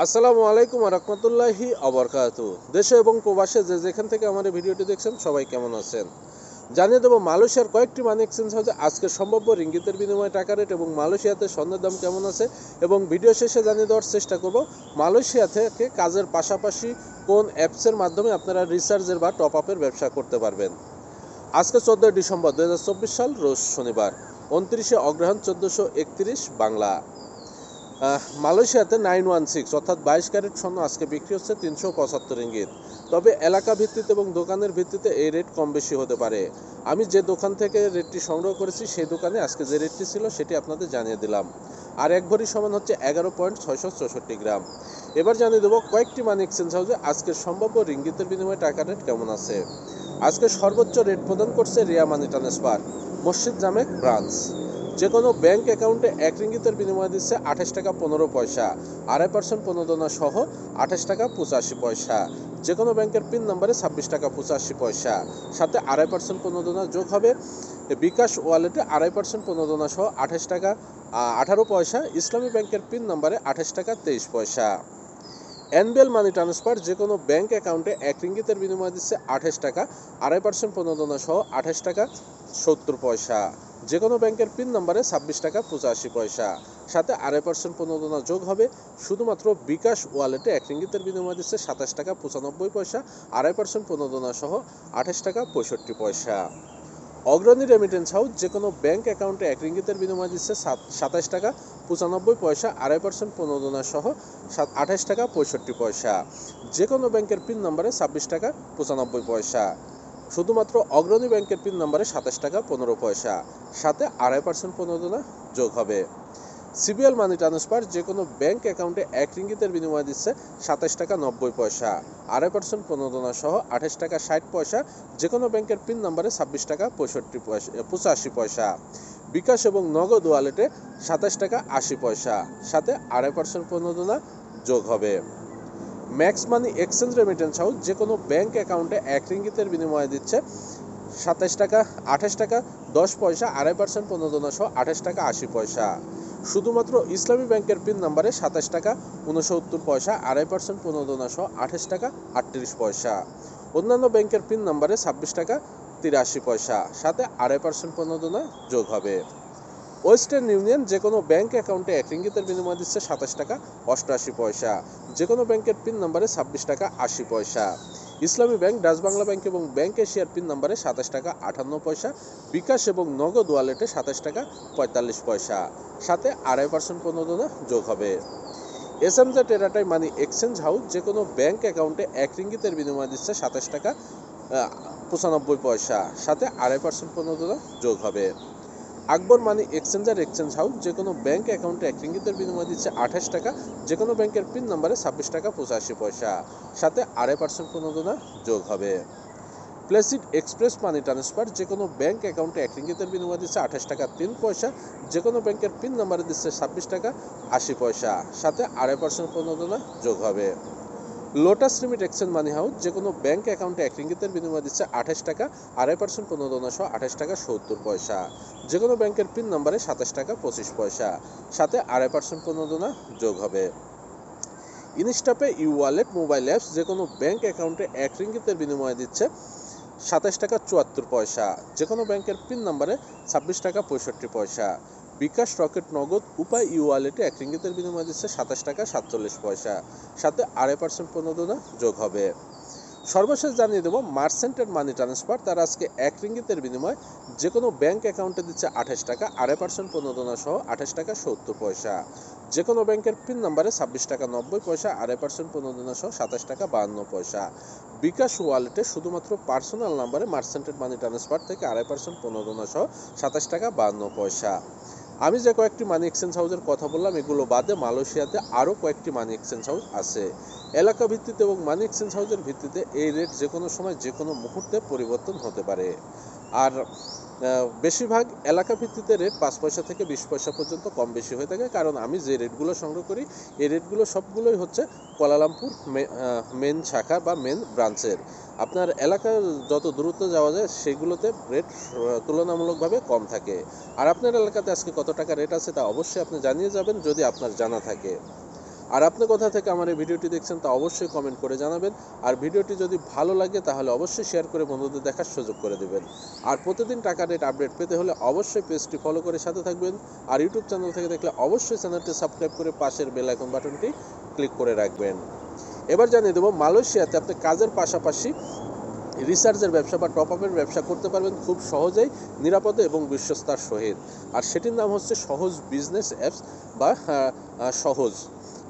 আসসালামু আলাইকুম ওয়া রাহমাতুল্লাহি ওয়া বারাকাতুহু। দেশে এবং প্রবাসে যে যেখান থেকে আমার এই ভিডিওটি দেখছেন সবাই কেমন আছেন? জানিয়ে দেব মালয়েশিয়ার কয়েকটি মানি এক্সচেঞ্জ হাউসে আজকে সম্ভাব্য রিঙ্গিতের বিনিময়ে টাকা রেট এবং মালয়েশিয়াতে স্বর্ণের দাম কেমন আছে, এবং ভিডিও শেষে জানিয়ে দেওয়ার চেষ্টা করব মালয়েশিয়া থেকে কাজের পাশাপাশি কোন অ্যাপসের মাধ্যমে আপনারা রিচার্জের বা টপ আপের ব্যবসা করতে পারবেন। আজকে 14 ডিসেম্বর 2024 সাল, রোজ শনিবার, 29শে অগ্রহায়ণ 1431 বাংলা। মালয়েশিয়াতে 916 অর্থাৎ 22 ক্যারেট স্বর্ণ আজকে বিক্রি হচ্ছে 375 রিঙ্গিত। তবে এলাকা ভিত্তিতে এবং দোকানের ভিত্তিতে এই রেট কম বেশি হতে পারে। আমি যে দোকান থেকে রেটটি সংগ্রহ করেছি সেই দোকানে আজকে যে রেটটি ছিল সেটি আপনাদের জানিয়ে দিলাম। আর এক ভরি সমান হচ্ছে 11.664 গ্রাম। এবার জানিয়ে দেবো কয়েকটি মানি এক্সচেঞ্জ হাউসে আজকের সম্ভাব্য রিঙ্গিতের বিনিময়ে টাকা রেট কেমন আছে। আজকে সর্বোচ্চ রেট প্রদান করছে রিয়া মানি ট্রান্সফার, মসজিদ জামেক ব্রাঞ্চ। যে কোনো ব্যাংক অ্যাকাউন্টে 1 রিঙ্গিতের বিনিময়ে দিচ্ছে 28 টাকা 15 পয়সা, 2.5% প্রণোদনা সহ 28 টাকা 85 পয়সা। যে কোনো ব্যাংকের পিন নম্বরে 26 টাকা 85 পয়সা, সাথে 2.5% প্রণোদনা যোগ হবে। বিকাশ ওয়ালেটে 2.5% প্রণোদনা সহ 28 টাকা 18 পয়সা। ইসলামী ব্যাংকের পিন নম্বরে 28 টাকা 23 পয়সা। এনবিএল মানি ট্রান্সফার যে কোনো ব্যাংক অ্যাকাউন্টে 1 রিঙ্গিতের বিনিময়ে দিচ্ছে 28 টাকা 2.5% প্রণোদনা সহ 28 টাকা 70 পয়সা। যে কোনো ব্যাংকের পিন নম্বরে 26 টাকা 85 পয়সা, সাথে 2.5% প্রণোদনা যোগ হবে। শুধুমাত্র বিকাশ ওয়ালেটে 1 রিঙ্গিতের বিনিময়ে দিচ্ছে 27 টাকা 95 পয়সা, 2.5% প্রণোদনা সহ 28 টাকা 65 পয়সা। অগ্রণী রেমিটেন্স হাউস যে কোনো ব্যাংক অ্যাকাউন্টে 1 রিঙ্গিতের বিনিময়ে দিচ্ছে 27 টাকা 95 পয়সা, 2.5% প্রণোদনা সহ 28 টাকা 65 পয়সা। যে কোনো ব্যাংকের পিন নম্বরে 26 টাকা 95 পয়সা। শুধুমাত্র অগ্রণী ব্যাংকের পিন নম্বরে 27 টাকা 15 পয়সা, সাথে 2.5% প্রণোদনা যোগ হবে। সিবিএল মানি ট্রান্সফার যে কোনো ব্যাংক অ্যাকাউন্টে 1 রিঙ্গিতের বিনিময়ে দিচ্ছে 27 টাকা 90 পয়সা, 2.5% প্রণোদনা সহ 28 টাকা 60 পয়সা। যে কোনো ব্যাংকের পিন নম্বরে 26 টাকা 85 পয়সা। বিকাশ এবং নগদ ওয়ালেটে 27 টাকা 80 পয়সা, সাথে 2.5% প্রণোদনা যোগ হবে। Max money exchange remittance house যে কোনো ব্যাংক অ্যাকাউন্টে 1 রিঙ্গিতের বিনিময়ে দিচ্ছে 27 টাকা 28 টাকা 10 পয়সা, 2.5% প্রণোদনা সহ 28 টাকা 80 পয়সা। শুধুমাত্র ইসলামী ব্যাংকের পিন নম্বরে 27 টাকা 69 পয়সা, 2.5% প্রণোদনা সহ 28 টাকা 38 পয়সা। অন্যান্য ব্যাংকের পিন নম্বরে 26 টাকা 83 পয়সা, সাথে 2.5% প্রণোদনা যোগ হবে। ওয়েস্টার্ন ইউনিয়ন যে কোনো ব্যাংক অ্যাকাউন্টে 1 রিঙ্গিতের বিনিময়ে দিচ্ছে 27 টাকা 88 পয়সা। যে কোনো ব্যাংকের পিন নম্বরে 26 টাকা 80 পয়সা। ইসলামী ব্যাংক, ডাচ বাংলা ব্যাংক এবং ব্যাংক এশিয়ার পিন নম্বরে 27 টাকা 58 পয়সা। বিকাশ এবং নগদ ওয়ালেটে 27 টাকা 45 পয়সা, সাথে 2.5% প্রণোদনা যোগ হবে। এসএমজে টেরাটাই মানি এক্সচেঞ্জ হাউস যে কোনো ব্যাংক অ্যাকাউন্টে 1 রিঙ্গিতের বিনিময়ে দিচ্ছে 27 টাকা 95 পয়সা, সাথে 2.5% প্রণোদনা যোগ হবে। আকবর মানি এক্সচেঞ্জ হাউস যে কোনো ব্যাংক অ্যাকাউন্টে 1 রিঙ্গিতের বিনিময়ে দিচ্ছে 28 টাকা। যে কোনো ব্যাংকের পিন নম্বরে 26 টাকা 85 পয়সা, সাথে 2.5% প্রণোদনা যোগ হবে। প্লেসিড এক্সপ্রেস মানি ট্রান্সফার যে কোনো ব্যাংক অ্যাকাউন্টে 1 রিঙ্গিতের বিনিময়ে দিচ্ছে 28 টাকা 3 পয়সা। যে কোনো ব্যাংকের পিন নম্বরে দিচ্ছে 26 টাকা 80 পয়সা, সাথে 2.5% প্রণোদনা যোগ হবে। লোটাস রিমিট এক্সচেঞ্জ মানি হাউস যে কোনো ব্যাংক অ্যাকাউন্টে 1 রিঙ্গিতের বিনিময়ে দিচ্ছে 28 টাকা, 2.5% প্রণোদনা সহ 28 টাকা 70 পয়সা। যে কোনো ব্যাংকের পিন নম্বরে 27 টাকা 25 পয়সা, সাথে 2.5% প্রণোদনা যোগ হবে। ইনস্টাপে ই ওয়ালেট মোবাইল অ্যাপস যে কোনো ব্যাংক অ্যাকাউন্টে 1 রিঙ্গিতের বিনিময়ে দিচ্ছে 27 টাকা 74 পয়সা। যে কোনো ব্যাংকের পিন নম্বরে 26 টাকা 65 পয়সা। বিকাশ রকেট নগদ উপায় ই ওয়ালেটে 1 রিঙ্গিতের বিনিময়ে দিচ্ছে 27 টাকা 47 পয়সা, সাথে 2.5% প্রণোদনা যোগ হবে। সর্বশেষ জানিয়ে দেবো মার্চেন্টের মানি ট্রান্সফার তারা আজকে 1 রিঙ্গিতের বিনিময়ে যে কোনো ব্যাংক অ্যাকাউন্টে দিচ্ছে 28 টাকা, 2.5% প্রণোদনা সহ 28 টাকা 70 পয়সা। যে কোনো ব্যাংকের পিন নম্বরে 26 টাকা 90 পয়সা, 2.5% প্রণোদনা সহ 27 টাকা 52 পয়সা। বিকাশ ওয়ালেটে শুধুমাত্র পার্সোনাল নাম্বারে মার্চেন্টের মানি ট্রান্সফার থেকে 2.5% প্রণোদনা সহ 27 টাকা 52 পয়সা। আমি যে কয়েকটি মানি এক্সচেঞ্জ হাউসের কথা বললাম এগুলো বাদে মালয়েশিয়াতে আরও কয়েকটি মানি এক্সচেঞ্জ হাউস আছে। এলাকা ভিত্তিতে এবং মানি এক্সচেঞ্জ হাউসের ভিত্তিতে এই রেট যে কোনো সময় যে কোনো মুহূর্তে পরিবর্তন হতে পারে। আর বেশিরভাগ এলাকা ভিত্তিতে রেট 5 পয়সা থেকে 20 পয়সা পর্যন্ত কম বেশি হয়ে থাকে, কারণ আমি যে রেটগুলো সংগ্রহ করি এই রেটগুলো সবগুলোই হচ্ছে কুয়ালালামপুর মেন শাখা বা মেন ব্রাঞ্চের। আপনার এলাকার যত দূরত্ব যাওয়া যায় সেগুলোতে রেট তুলনামূলকভাবে কম থাকে। আর আপনার এলাকাতে আজকে কত টাকা রেট আছে তা অবশ্যই আপনি জানিয়ে যাবেন যদি আপনার জানা থাকে। আর আপনি কোথা থেকে আমার এই ভিডিওটি দেখছেন তা অবশ্যই কমেন্ট করে জানাবেন। আর ভিডিওটি যদি ভালো লাগে তাহলে অবশ্যই শেয়ার করে বন্ধুদের দেখার সুযোগ করে দেবেন। আর প্রতিদিন টাকা রেট আপডেট পেতে হলে অবশ্যই পেজটি ফলো করে সাথে থাকবেন। আর ইউটিউব চ্যানেল থেকে দেখলে অবশ্যই চ্যানেলটি সাবস্ক্রাইব করে পাশের বেল আইকন বাটনটি ক্লিক করে রাখবেন। এবার জানিয়ে দেবো, মালয়েশিয়াতে আপনি কাজের পাশাপাশি রিসার্চের ব্যবসা বা টপ আপের ব্যবসা করতে পারবেন খুব সহজেই, নিরাপদে এবং বিশ্বস্তার সহিত। আর সেটির নাম হচ্ছে সহজ বিজনেস অ্যাপস বা সহজ।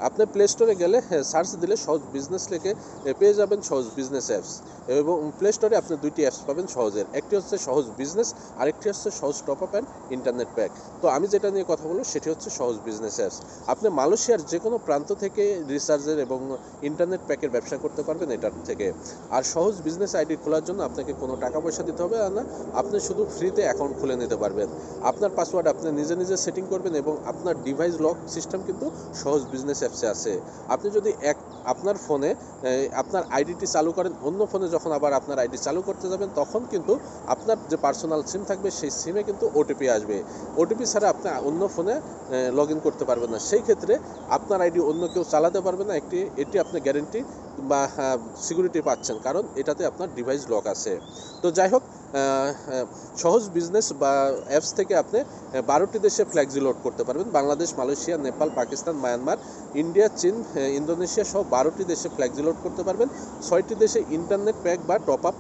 আপনি প্লে স্টোরে গেলে সার্চ দিলে সহজ বিজনেস লিখে পেয়ে যাবেন সহজ বিজনেস অ্যাপস। এবং প্লে স্টোরে আপনি দুইটি অ্যাপস পাবেন সহজের, একটি হচ্ছে সহজ বিজনেস, আরেকটি হচ্ছে সহজ top up and internet pack. তো আমি যেটা নিয়ে কথা বলবো সেটি হচ্ছে সহজ বিজনেস অ্যাপস। আপনি মালয়েশিয়ার যে কোনো প্রান্ত থেকে রিচার্জের এবং ইন্টারনেট প্যাকের ব্যবসা করতে পারবেন এটার থেকে। আর সহজ বিজনেস আইডি খোলার জন্য আপনাকে কোনো টাকা পয়সা দিতে হবে না, আপনি শুধু ফ্রিতে অ্যাকাউন্ট খুলে নিতে পারবেন। আপনার পাসওয়ার্ড আপনি নিজে নিজে সেটিং করবেন এবং আপনার ডিভাইস লক সিস্টেম কিন্তু সহজ বিজনেস অ্যাপসে আছে। আপনি যদি আপনার ফোনে আপনার আইডিটি চালু করেন, অন্য ফোনে যখন আবার আপনার আইডি চালু করতে যাবেন তখন কিন্তু আপনার যে পার্সোনাল সিম থাকবে সেই সিমে কিন্তু ওটিপি আসবে। ওটিপি ছাড়া আপনি অন্য ফোনে লগ ইন করতে পারবেন না। সেই ক্ষেত্রে আপনার আইডি অন্য কেউ চালাতে পারবে না। এটি আপনি গ্যারেন্টি বা সিকিউরিটি পাচ্ছেন, কারণ এটাতে আপনার ডিভাইস লক আছে। তো যাই হোক, সহজ বিজনেস বা অ্যাপস থেকে আপনি 12টি দেশে ফ্ল্যাক্সি লোড করতে পারবেন। Bangladesh, Malaysia, Nepal, Pakistan, Myanmar, India, চীন, ইন্দোনেশিয়া সহ 12টি দেশে ফ্ল্যাক্সি লোড করতে পারবেন। 6টি দেশে ইন্টারনেট প্যাক বা টপ আপ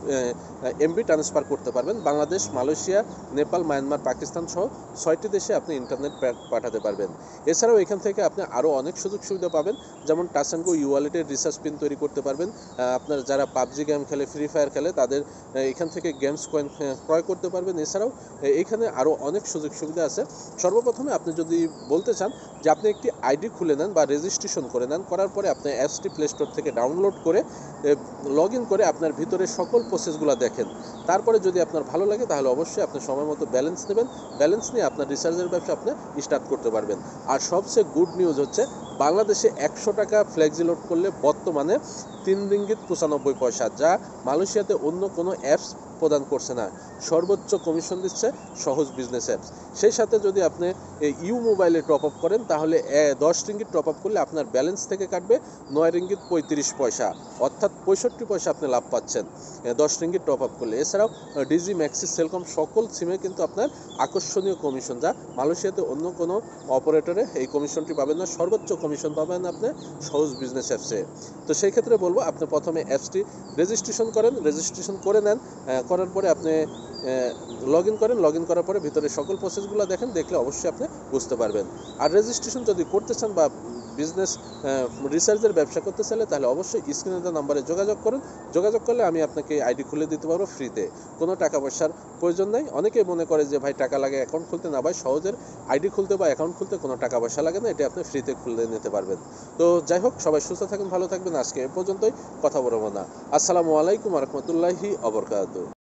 এমবি ট্রান্সফার করতে পারবেন। বাংলাদেশ, মালয়েশিয়া, নেপাল, মায়ানমার, পাকিস্তান সহ 6টি দেশে আপনি ইন্টারনেট প্যাক পাঠাতে পারবেন। এছাড়াও এখান থেকে আপনি আরও অনেক সুযোগ সুবিধা পাবেন, যেমন টাচ অ্যান্ড গো ওয়ালেটের রিসার্চ পিন তৈরি করতে পারবেন। আপনার যারা পাবজি গেম খেলে, ফ্রি ফায়ার খেলে, তাদের এখান থেকে গেমস কয়েন ক্রয় করতে পারবেন। এছাড়াও এখানে আরও অনেক সুযোগ সুবিধা আছে। সর্বপ্রথমে আপনি যদি বলতে চান যে আপনি একটি আইডি খুলে নেন বা রেজিস্ট্রেশন করে নেন, করার পরে আপনি অ্যাপসটি প্লে স্টোর থেকে ডাউনলোড করে লগ ইন করে আপনার ভিতরে সকল প্রসেসগুলো দেখেন। তারপরে যদি আপনার ভালো লাগে তাহলে অবশ্যই আপনি সময় মতো ব্যালেন্স নেবেন। ব্যালেন্স নিয়ে আপনার রিচার্জের ব্যবসা আপনি স্টার্ট করতে পারবেন। আর সবচেয়ে গুড নিউজ হচ্ছে, বাংলাদেশে 100 টাকা ফ্ল্যাক্সি লোড করলে বর্তমানে 3 রিঙ্গিত 95 পয়সা, যা মালয়েশিয়াতে অন্য কোনো অ্যাপস প্রদান করছে না। সর্বোচ্চ কমিশন দিচ্ছে সহজ বিজনেস অ্যাপস। সেই সাথে যদি আপনি ইউ মোবাইলে টপ আপ করেন তাহলে 10 রিঙ্গিত টপ আপ করলে আপনার ব্যালেন্স থেকে কাটবে 9 রিঙ্গিত 35 পয়সা, অর্থাৎ 65 পয়সা আপনি লাভ পাচ্ছেন 10 রিঙ্গিত টপ আপ করলে। এছাড়াও ডিজি, ম্যাক্সিস, সেলকম সকল সিমে কিন্তু আপনার আকর্ষণীয় কমিশন, যা মালয়েশিয়াতে অন্য কোনো অপারেটরে এই কমিশনটি পাবেন না। সর্বোচ্চ কমিশন পাবেন আপনি সহজ বিজনেস অ্যাপসে। তো সেই ক্ষেত্রে বলবো, আপনি প্রথমে অ্যাপসটি রেজিস্ট্রেশন করেন, রেজিস্ট্রেশন করে নেন। করার পরে আপনি লগ ইন করেন, লগ ইন করার পরে ভিতরে সকল প্রসেসগুলো দেখেন, দেখলে অবশ্যই আপনি বুঝতে পারবেন। আর রেজিস্ট্রেশন যদি করতে চান বা বিজনেস রিসার্চের ব্যবসা করতে চাইলে তাহলে অবশ্যই স্ক্রিনে দেওয়া নাম্বারে যোগাযোগ করুন। যোগাযোগ করলে আমি আপনাকে আইডি খুলে দিতে পারবো ফ্রিতে, কোনো টাকা পয়সার প্রয়োজন নেই। অনেকেই মনে করে যে ভাই টাকা লাগে অ্যাকাউন্ট খুলতে, না ভাই, সহজের আইডি খুলতে বা অ্যাকাউন্ট খুলতে কোনো টাকা পয়সা লাগে না, এটা আপনি ফ্রিতে খুলে নিতে পারবেন। তো যাই হোক, সবাই সুস্থ থাকুন, ভালো থাকবেন। আজকে এ পর্যন্তই, কথা বলবো না। আসসালামু আলাইকুম ওয়া রাহমাতুল্লাহি ওয়া বারাকাতুহু।